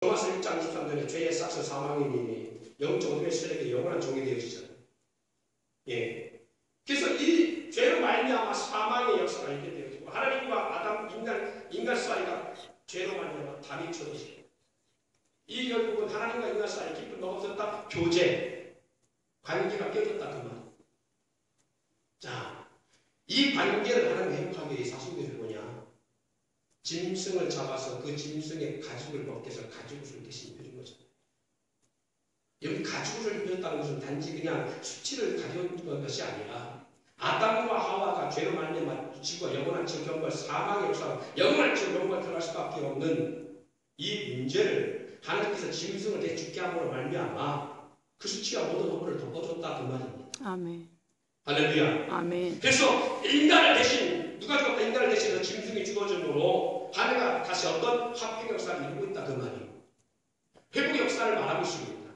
로마서 1장 23절에 죄의 삭스 사망이니 영적 어둠의 세력이 영원한 종이 되어지잖아요. 예. 그래서 이 죄로 말미암아 사망의 역사가 있게 되어지고 하나님과 아담 인간 사이가 죄로 말미암아 담이 쳐지고 이 결국은 하나님과 인간 사이 깊은 뭐가 없었다? 교제 관계가 깨졌다 그 말. 자, 이 관계를 하나님 회복하기 위해 사순교를 뭐냐? 짐승을 잡아서 그 짐승의 가죽을 벗겨서 가죽옷을 대신 입혀준 거잖아요. 여기 가죽을 입혔다는 것은 단지 그냥 수치를 가져온 것이 아니라 아담과 하와가 죄로 말미암아 지구가 영원한 지경과 사망의 역사, 영원한 지경과 들어갈 수밖에 없는 이 문제를 하나님께서 짐승을 내 죽게 함으로 말미암아 그 수치와 모든 허물을 덮어줬다 그 말입니다. 아멘. 할렐루야. 아멘. 그래서 인간을 대신 누가 죽었다 인간을 대신해서 짐승이 죽어줌으로 하나가 다시 어떤 화평 역사를 이루고 있다 그 말이에요. 회복 역사를 말하고 있습니다.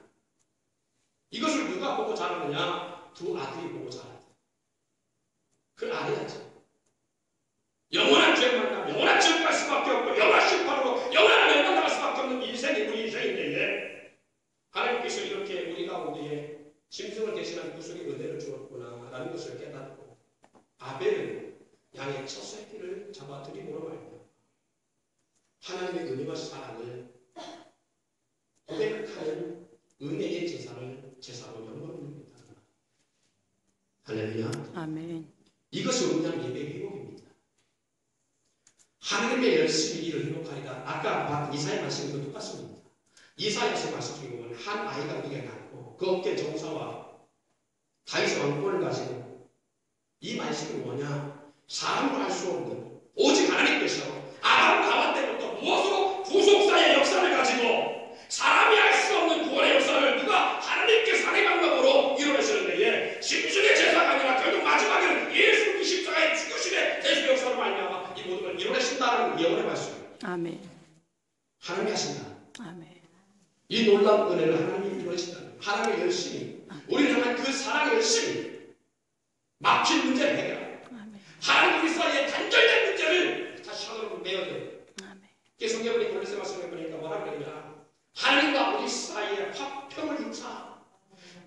이것을 누가 보고 자라느냐? 두 아들이 보고 자란다. 그걸 알아야죠. 영원한 죄만 나면 영원한 지옥 갈 수밖에 없고 영원한 심판으로 영원한 멸망 당할 수밖에 없는 인생이 우리 인생인데 하나님께서 이렇게 우리 가운데에 짐승을 대신한 구속의 은혜를 주었구나 라는 것을 깨닫고 아벨은 양의 첫 새끼를 잡아들이므로 말이야. 하나님의 은혜와 사랑을 고백하는 은혜의 제사로 영광입니다. 할렐루야. 아멘. 이것이 온전한 예배의 회복입니다. 하나님의 열심히 이를 회복하리라. 아까 봤던 이사야 말씀과 똑같습니다. 이사야서 말씀 중에 보면 한 아이가 우리에게 낳고 그 어깨 정사와 다윗의 왕권을 가지고 이 말씀이 뭐냐? 사람으로 할 수 없는 오직 하나님께서 아담 가만 때부터 무엇으로 구속사의 역사를 가지고 사람이 할 수 없는 구원의 역사를 누가 하나님께서 하나님의 방법으로 이루어내시는데 짐승의 제사가 아니라 결국 마지막에는 예수 십자가의 죽으심의 대수의 역사로 말미암아 이 모든 걸 이루어내신다는 예언의 말씀입니다. 아멘. 하나님이 하신다. 아멘. 이 놀라운 은혜를 하나님이 이루어내신다. 하나님의 열심히 우리는 하나님 그 사랑의 열심히 막힌 문제를 해결하고 하나님 우리 사이에 단절된 문제를 다시 하나님으로 메어줘요. 그래서 성경에 골로새 말씀을 보니까 뭐라 그러냐? 하나님과 우리 사이에 화평을 이루사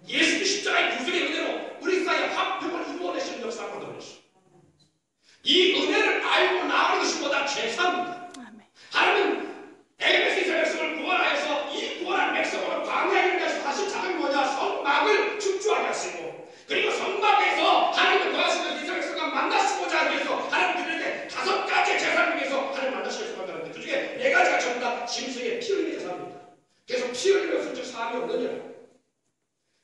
예수 십자가의 구속의 은혜로 우리 사이에 화평을 이루어내시는 역사를 만들어내시오. 이 은혜를 알고 나오는 것이 보다 제사입니다. 하나님 애굽에서 이스라엘 백성을 구원하여서 이 구원한 백성을 광야에 가서 다시 작은 뭐냐 성막을 축조하게 하시고 그리고 성막에서 하나님을 구하시면서 이스라엘 백성과 만나시고자 하기 위해서 하나님 그들에게 5가지의 제사를 위해서 하나님 만나시기 위해서 만들었는데 그 중에 4가지가 전부 다 짐승의 피 흘리는 제사입니다. 그래서 피 흘리는 것은 즉 사람이 없느냐?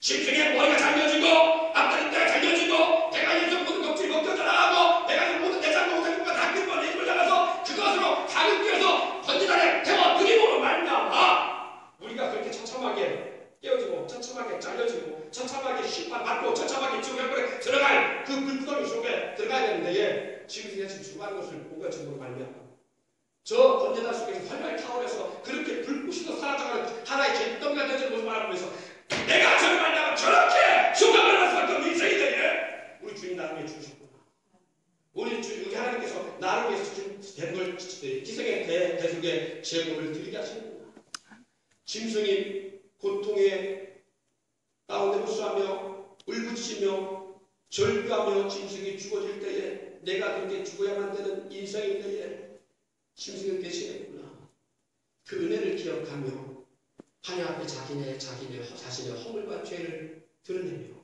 짐승의 머리가 잘려지고 앞다리 뼈가 잘려지고 내가 이제 모든 겁질이 벗겨져 나가고 내가 이 모든 내장 모든 것과 다 끄집어 내 집을 잡아서 그것으로 가득 끼어서 번지단에 태워드림으로 말미암아 우리가 그렇게 처참하게 깨어지고 처참하게 잘려지고 처참하게 심판받고 처참하게 지옥에 들어갈 그 불구덩이 속에 들어가야 되는데 짐승이 지금 죽어가는 것을 보고 증거로 말미암아 저 번제단 속에서 활발 타오르서 그렇게 불꽃이도 사라져가는 하나의 잿덩이가 되는 모습을 바라보면서 내가 저를 만나면 저렇게 죽어가는 수밖에 없는 인생이 되게 우리 주님 나를 위해 주셨구나. 우리 하나님께서 나를 위해서 된 걸 기생의 대속의 제물을 드리게 하시는구나. 짐승이 고통의 가운데 호소하며 울부짖으며 절규하며 짐승이 죽어질 때에 내가 그렇게 죽어야만 되는 인생일 때에 짐승을 대신했구나. 그 은혜를 기억하며 하나님 앞에 자신의 허물과 죄를 드러내며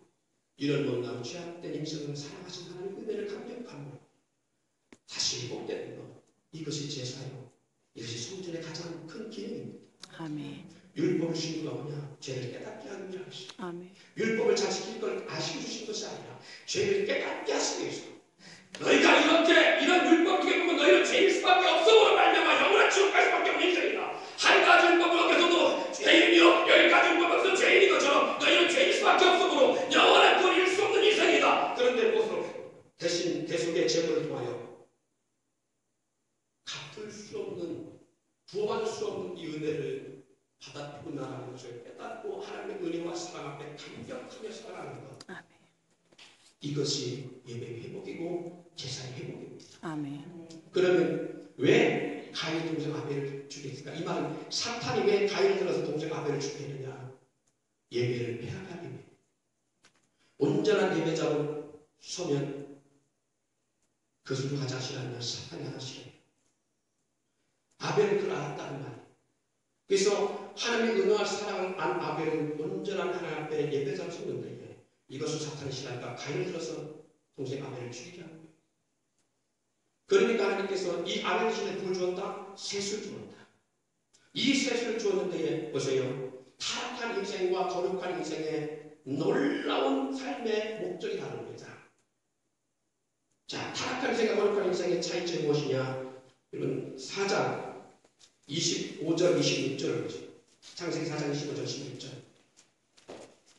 이런 못난 죄악된 인생을 사랑하신 하나님의 은혜를 감격하며 다시 회복되는 것 이것이 제사요. 이것이 성전의 가장 큰 기능입니다. 아멘. 율법을 주신 건 뭐냐? 죄를 깨닫게 하는 것이. 아멘. 율법을 잘 지킬 걸 아시고 주신 것이 아니라 죄를 깨닫게 하시기 위해서 너희가 이렇게 이런 율법 중에 보면 너희는 죄일 수밖에 없어로 말미암아 영원한 지옥 갈 수밖에 없는 인생이다. 한 가지 율법을 어겨서도 죄인이요 10가지 율법을 어겨서 죄인인 것처럼 너희는 죄일 수밖에 없으므로 영원한 구원을 이룰 수 없는 인생이다. 그런데 무엇으로 대신 대속의 제물을 통하여 갚을 수 없는 부어받을 수 없는 이 은혜를 받았구나라는 것을 깨닫고 하나님의 은혜와 사랑 앞에 감격하며 살아가는 것. 아멘. 이것이 예배의 회복이고 제사의 회복입니다. 아멘. 그러면 왜 가인의 동생 아벨을 죽였을까? 이 말은 사탄이 왜 가인을 들어서 동생 아벨을 죽였느냐? 예배를 빼앗기 위해. 온전한 예배자로 서면 그것을 누가 자신하냐? 사탄이 하나 싫어요. 아벨은 그걸 알았다는 말이에요. 그래서 하나님의 은혜와 사랑을 안 아벨은 온전한 하나님 앞에 예배자로 섰는데 이것을 사탄이 싫어하니까 가인을 들어서 동생 아벨을 죽이게 하는 거예요. 그러니까 하나님께서 이 아벨 대신에 불 주었다? 셋을 주었다. 이 셋을 주었는데 보세요. 타락한 인생과 거룩한 인생의 놀라운 삶의 목적이 다른 거죠. 자, 타락한 인생과 거룩한 인생의 차이점이 무엇이냐? 여러분 4장 25절 26절을 보세요. 창세기 4장 25절 26절.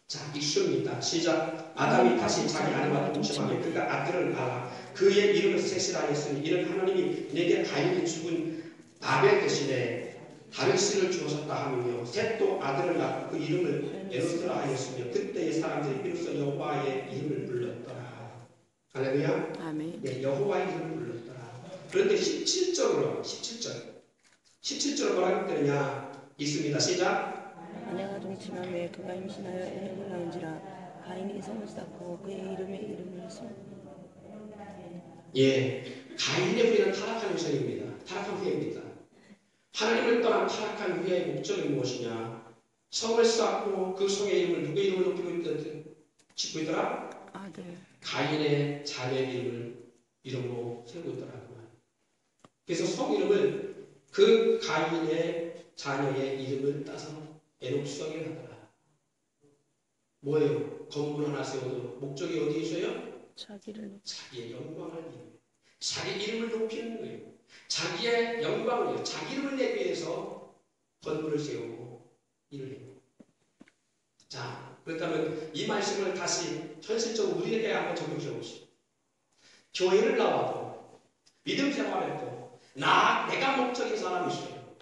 자, 읽습니다. 시작. 아담이 다시 자기 아내와 동침하며 그가 아들을 낳아 그의 이름을 셋이라 했으니 이는 하나님이 내게 가인이 죽은 아벨 대신에 다른 씨를 주었다 하며 셋도 아들을 낳고 그 이름을 에노스라 하였으며 그때의 사람들이 비로소 여호와의 이름을 불렀더라. 할렐루야. 아멘. 네, 여호와의 이름을 불렀더라. 그런데 17절로 뭐라고 되느냐 있습니다. 시작. 아내가 동침하며 그가 임신하여 애를 낳은지라 가인이 성을 쌓고 그의 이름을 예, 가인의 후예는 타락한 인생입니다. 타락한 후예입니다. 하나님을 떠난 타락한 후예의 목적이 무엇이냐? 성을 쌓고 그 성의 이름을 누구의 이름을 높이고 짓고 있더라? 아들. 가인의 자녀의 이름으로 세우고 있더라고요. 그래서 성 이름을 그 가인의 자녀의 이름을 따서 에녹성이라 하더라. 뭐예요? 건물 하나 세워도 목적이 어디에 있어요? 자기의 영광을 위해. 자기 이름을 높이는 거예요. 자기의 영광을 위해. 자기 이름을 내기 위해서 건물을 세우고 일을 해요. 자, 그렇다면 이 말씀을 다시 현실적으로 우리에게 한번 적용해 봅시다. 교회를 나와도 믿음 생활해도 내가 목적인 사람이 있어요.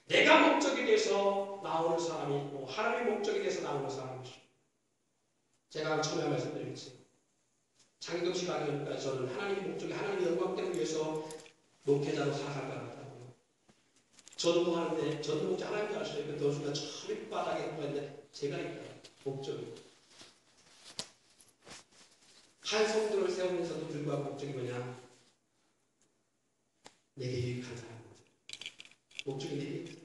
내가 목적이 돼서 나오는 사람이 있고 하나님의 목적이 돼서 나오는 사람이 있어요. 제가 처음에 말씀드렸지. 장기금 시간이니까 저는 하나님의 목적이 하나님의 영광 위해서 목회자로 살아갈 것 같다고요. 전도하는데 전도 목적 하나님이 아시죠? 그 도수가 저 밑바닥에 있는데 제가 있다. 목적이. 한 성도를 세우면서도 불구하고 목적이 뭐냐? 내게 유익한 사람. 목적이 내게 있다.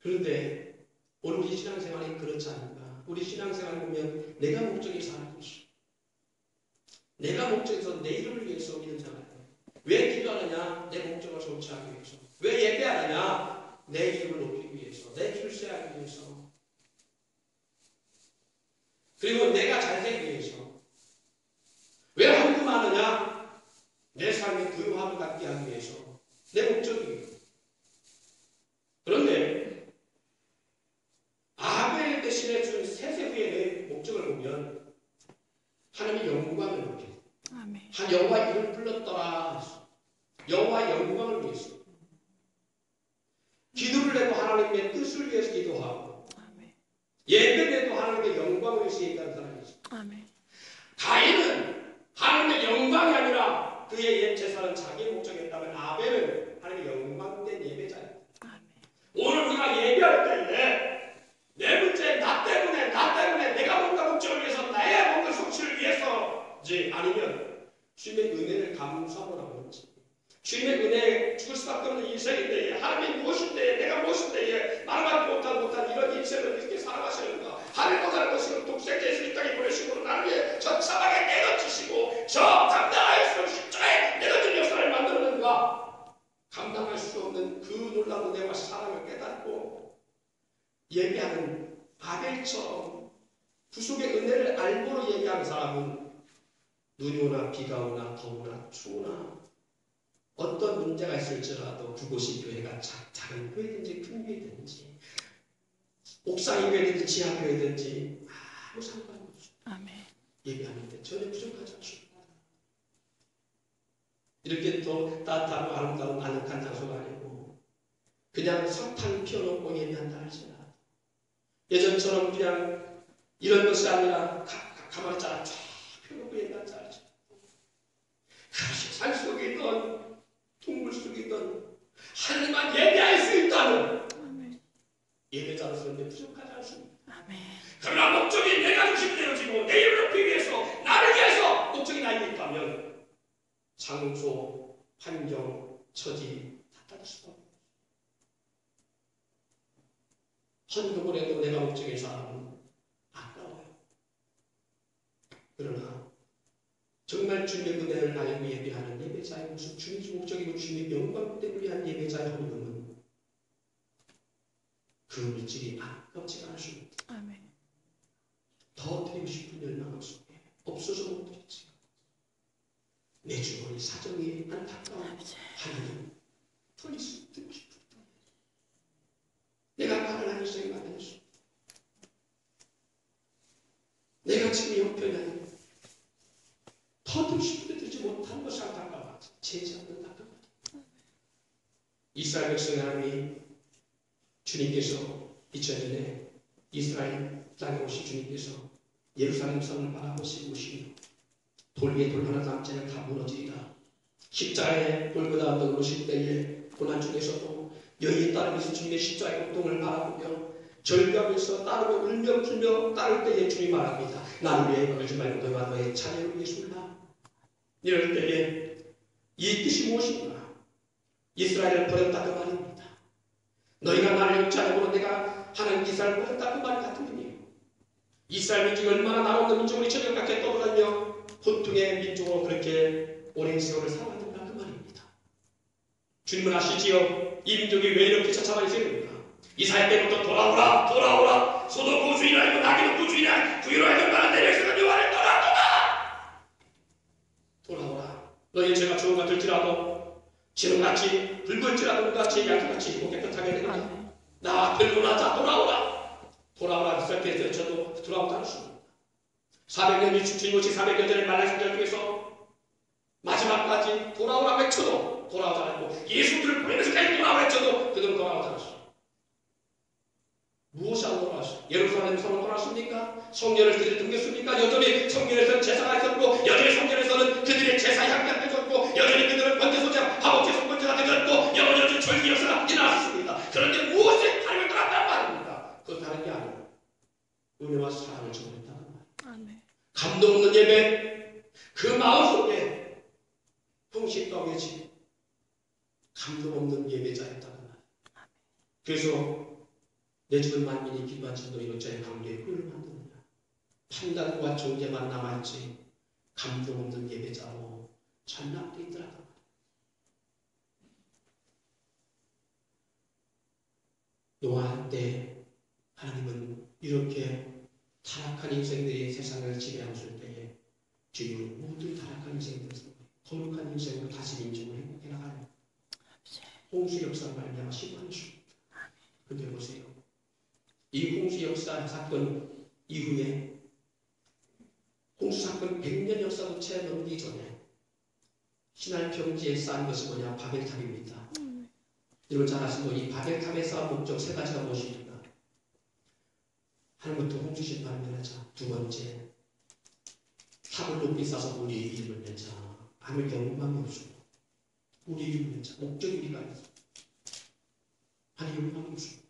그런데 오늘 우리 신앙생활이 그렇지 않은가? 우리 신앙생활을 보면 내가 목적이 살고 있어. 내가 목적에서 내 이름을 위해서 믿는 자가 왜 기도하느냐? 내 목적을 성취하기 위해서. 왜 예배하느냐? 내 이름을 높이기 위해서. 내 출세하기 위해서. 그리고 내가 잘 되기 위해서. 왜 헌금하느냐? 내 삶의 교육함을 갖게 하기 위해서. 내 목적이에요. 그런데 아벨 대신에 준 셋의 후에 내 목적을 보면 하나님의 영광을 높여. 한 여호와의 이름을 불렀더라. 여호와의 영광을 위해서. 기도를 해도 하나님의 뜻을 위해서 기도하고 예배에도 하나님의 영광을 위해서 얘기하는 사람이 있어요. 가인은 하나님의 영광이 아니라 그의 제사는 자기의 목적이었다면 아벨은 하나님의 영광된 예배자예요. 오늘 우리가 예배할 때에 내 문제 나 때문에 내가 뭔가 목적을 위해서 나의 뭔가 성취를 위해서지 아니면 주님의 은혜를 감사하고 나오는지 주님의 은혜에 죽을 수밖에 없는 인생인데 하나님이 무엇인데 내가 무엇인데 말하지 못한 이런 인생을 이렇게 살아가시는가 하늘보다는 것이고 독생자에서 이 땅에 보내시고 나를 위해 저 사방에 내던지시고 저 감당할 수 없는 십자가에 내던진 역사를 만들었는가 감당할 수 없는 그 놀라운 은혜와 사랑을 깨닫고 얘기하는 아벨처럼 구속의 은혜를 알고로 얘기하는 사람은 눈이 오나 비가 오나 더우나 추우나 어떤 문제가 있을지라도 그곳이 교회가 작은 교회든지 큰 교회든지 옥상의 교회든지 지하 교회든지 아무 상관없이 얘기하는데 전혀 부족하지 않습니다. 이렇게 더 따뜻하고 아름다운 아늑한 장소가 아니고 그냥 석탄 피워놓고 얘기한다 할지라도 예전처럼 그냥 이런 것이 아니라 가만히 쫙 펴놓고 얘기한다 할지라도 그것이 산속에 있던 헌금을 해도 내가 목적인 사람은 아까워요. 그러나 정말 주님의 은혜를 알고 예배하는 예배자의 모습, 주님의 목적이고 주님의 영광 때문에 위한 예배자의 헌금은 그 물질이 아깝지가 않습니다. 아멘. 더 드리고 싶은 열망 속에 없어서 못 드리지. 내 주머니 사정이 안타까운 하나님 플리스 듣고 싶다. 내가 가난한 인생이 많아졌어. 내가 지금 형편이 더 드리고 싶은데 드리지 못한 것이 안타까워. 제지않는다 그 말이야. 이스라엘 백성 하나님이 주님께서 2000년에 이스라엘 땅에 오신 주님께서 예루살렘 성을 바라보시고 오시며 돌 위에 돌 하나 남지 않은 다 무너지리라. 십자가에 골고다 언덕으로 오실 때에 고난 중에서도 여인이 따르면서 주님의 십자가의 고통을 바라보며 절규하면서 따르며 울며 불며 따를 때에 주님 말합니다. 나를 위해 울지 말고 너와 너의 자녀를 위해 울라. 이럴 때에 이 뜻이 무엇인가? 이스라엘을 버렸다 그 말입니다. 너희가 나를 욕지 않으므로 내가 하나님 이스라엘을 버렸다 그 말 같은 의미예요. 이스라엘 민족이 얼마나 나없는 민족으로 천년가까이 떠돌았며 고통의 민족으로 그렇게 오랜 세월을 살아왔는가 그 말입니다. 주님은 아시지요? 이 민족이 왜 이렇게 처참한 세월입니까? 이사야 때부터 돌아오라 소돔 고주인아 이고 나기도 고주인아 구유로 하여 얼마나 내 백성은 여호와를 돌아오라. 너희 죄가 주어가 될지라도 지름같이 붉을지라도 같이 양같이 깨끗하게 되느냐. 나와 변론하자. 돌아오라. 이스라엘 때에서도 돌아오지 않습니다. 400년이 주님 오신 400년 전에 말라기절 중에서 마지막까지 돌아오라 외쳐도 돌아오지 않았고 예수들을 보내면서까지 돌아오라 외쳐도 그들은 돌아오지 않았습니다. 무엇이 안 돌아왔어요? 예루살렘 성을 돌아왔습니까? 성전을 그들이 등겼습니까? 여전히 성전에서는 제사가 있었고 여전히 성전에서는 그들의 제사 향기가 되었고 여전히 그들은 번제소장 하복제 속번제가 되었고 여전히 절기 역사가 일어났습니다. 그런데 무엇이 하나님을 떠났단 말입니까? 그건 다른 게 아니에요. 은혜와 사랑을 전했다는 말. 감동 없는 예배, 그 마음속에 형식과 외치 감동 없는 예배자였다는 말. 그래서 내 주는 만민이 기도한 진도 이로자의 관계에 꿀을 만드느냐. 판단과 정죄만 남아있지 감동 없는 예배자로 전락되어 있더라고요. 노아할 때 하나님은 이렇게 타락한 인생들이 세상을 지배하실 때에 주님은 모든 타락한 인생들을 거룩한 인생으로 다시 민족을 행복해 나가요. 홍수 역사를 말미암아 심판하십니다. 근데 보세요. 이 홍수 역사 사건 이후에 홍수 사건 100년 역사도 채 넘기 전에 신할 평지에 쌓은 것이 뭐냐? 바벨탑입니다. 여러분 잘 아시죠? 이 바벨탑에 쌓은 목적 세 가지가 무엇입니까? 하나님부터 홍수 심판을 면하자. 두 번째, 탑을 높이 쌓아서 우리의 이름을 내자. 아무 영광이 없습니다. 우리의 이름을 내자. 목적이 우리가 있어. 아니 영광이 없습니다.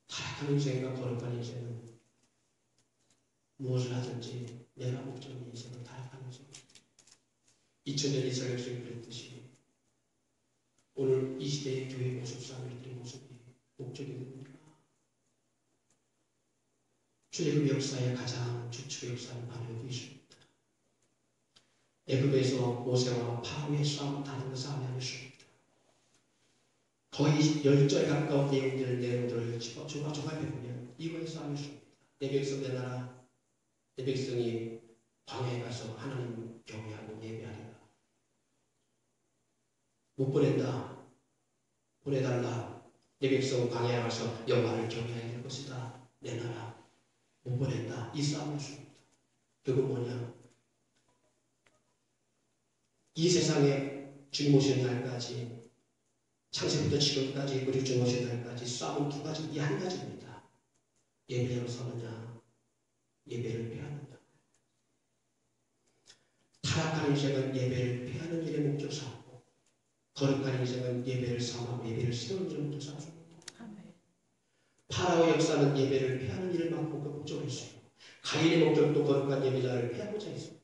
타락한 인생과 거룩한 인생은 무엇을 하든지 내가 목적인 인생을 타락하는 인생. 2000년 이스라엘 백성이 그랬듯이 오늘 이 시대의 교회 모습, 사람들의 모습이 목적이 됩니다. 출애굽 역사의 가장 주축의 역사는 바로 여기 있습니다. 애굽에서 모세와 파로의 싸움을 다른 싸움이 아니었습니다. 거의 10절 가까운 내용들을 조각해보면 이거의 싸움이었습니다. 내 백성 내 나라, 내 백성이 광야에 가서 하나님 경외하고 예배하리라. 못 보낸다. 보내달라. 내 백성 광야에 가서 여호와를 경외해야 될 것이다. 내 나라 못 보낸다. 이 싸움이었습니다. 그건 뭐냐? 이 세상에 주님 오시는 날까지 창세부터 지금까지 그리고 주님 오시는 날까지 싸움은 두 가지, 이 한 가지입니다. 예배로 서느냐 예배를 피하느냐. 타락한 인생은 예배를 피하는 일에 목적 삼고 거룩한 인생은 예배를 삼고 예배를 세우는 일에 목적 삼습니다. 파라오의 역사는 예배를 피하는 일을 막고 그 목적을 했어요. 가인의 목적도 거룩한 예배자를 피하고자 했습니다.